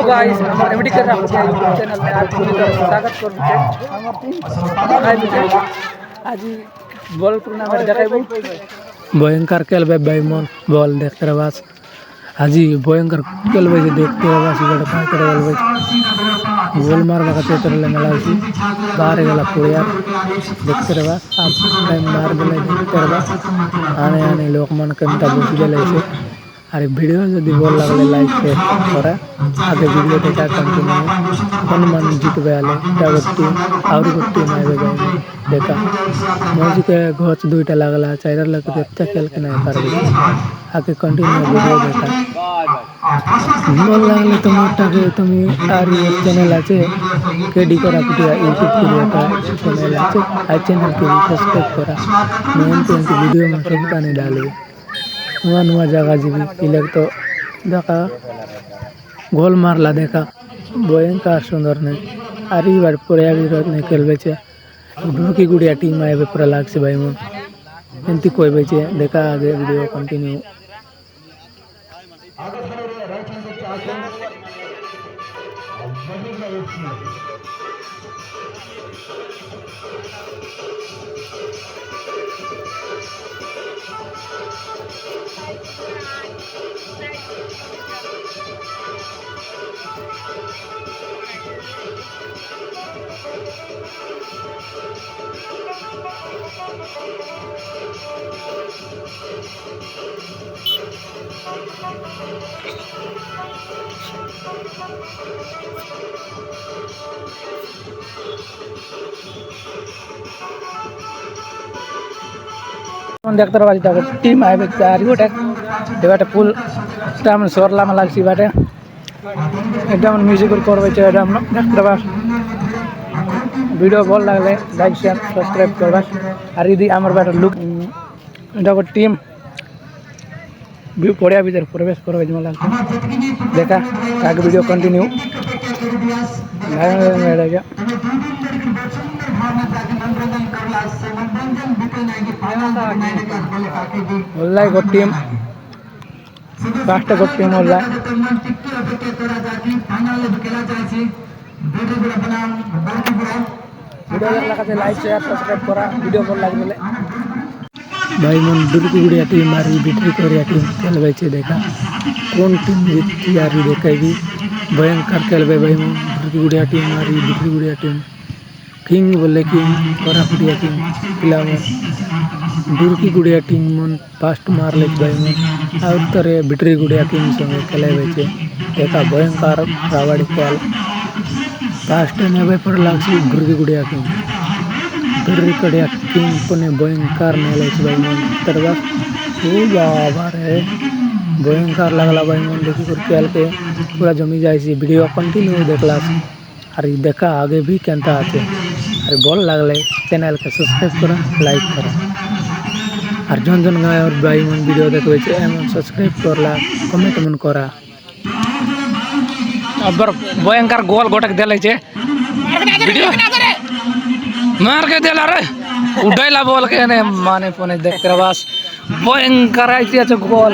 Guys हमर MD कर रहा है यूट्यूब चैनल में आप पूरी तरह से स्वागत कर बुके हमर टीम आइ बुके आज बॉल टूर्नामेंट देखाइबो भयंकर खेलबे बैमन बॉल देखते रहबास आज भयंकर खेलबे जे देखते रहबास इगड काय करे गेलबे गोल मारबा का चेतर ले मलासी बाहर गेला पुड़िया देखते रहबास आप टाइम मार गेले देखते रहबास आने आने लोक मन कंता बस गेले से अरे वीडियो जदि भल लगले लाइक शेयर करा आगे वीडियो देखा कंटिन्यू कौन मन जीतबे आले गोटी और गोटी मारबे गए देखा मौज के घच दुईटा लागला चाइर लग अच्छा खेल के नहीं पारबे आगे कंटिन्यू वीडियो देखा भल लागले तो मोटा के तुम आर चैनल आछे केडी करा पिटिया यूट्यूब क्रिएटर चैनल आछे आ चैनल के सब्सक्राइब करा मेन तो वीडियो में सब काने डालबे नुआ नुआ जगह जीवी इलेग तो देखा गोल मारला देखा भयंकर सुंदर ने आरी बार पुरिया विरोध ने खेलबे छे ढोकी गुड़िया टीम आए पूरा लाग से भाई मन एंती कोई बेचे देखा आगे वीडियो कंटिन्यू देखते रहो आज टीम आए चार गोटे बाटे फुल टाइम सरला में लगसी बाटे एकदम म्यूजिक करबे एकदम देखते रहो वीडियो भल लगले लाइक शेयर सब्सक्राइब करबा और यदि आमर बाटे लुक एटा टीम पड़िया भीतर प्रवेश करबे जमा लगते देखा आगे वीडियो कंटिन्यू ओल्ला गो टीम पांचटा गो टीम ओल्ला वीडियो लगा लाइक शेयर सब्सक्राइब करा वीडियो भल लागले भाई मन दुर्गुड़िया टीम मारी बिट्री कोरिया टीम खेलबे छे देखा कौन टीम जीती यारी देखेबी भयंकर खेलबे भाई मन दुर्गुड़िया टीम मारी बिट्री गुड़िया टीम किंग बोले किंग कोरापुटिया किंग पिलावन दुर्की गुड़िया टीम मन फास्ट मार ले भाई मन और तरे बिट्री गुड़िया किंग संगे खेलेबे छे देखा भयंकर रावड़ी खेल फास्ट नेबे पर लागसी दुर्की गुड़िया किंग बिट्री गुड़िया किंग पने भयंकर नेले छे भाई मन तरवा ओ बाबा रे भयंकर लगला भाई मन देखी कर खेल के पूरा जमी जाय छी वीडियो कंटिन्यू देखला और देखा आगे भी केनता आछे अरे भल लागले चैनल के सब्सक्राइब करा लाइक करा और जन जन गाय और भाई मन वीडियो देखबे छे एमन सब्सक्राइब करला कमेंट मन करा अबर भयंकर गोल गोटक देले छे वीडियो मार के देला रे उड़ैला बोल के ने माने फोने देख के बस भयंकर आइते छे गोल।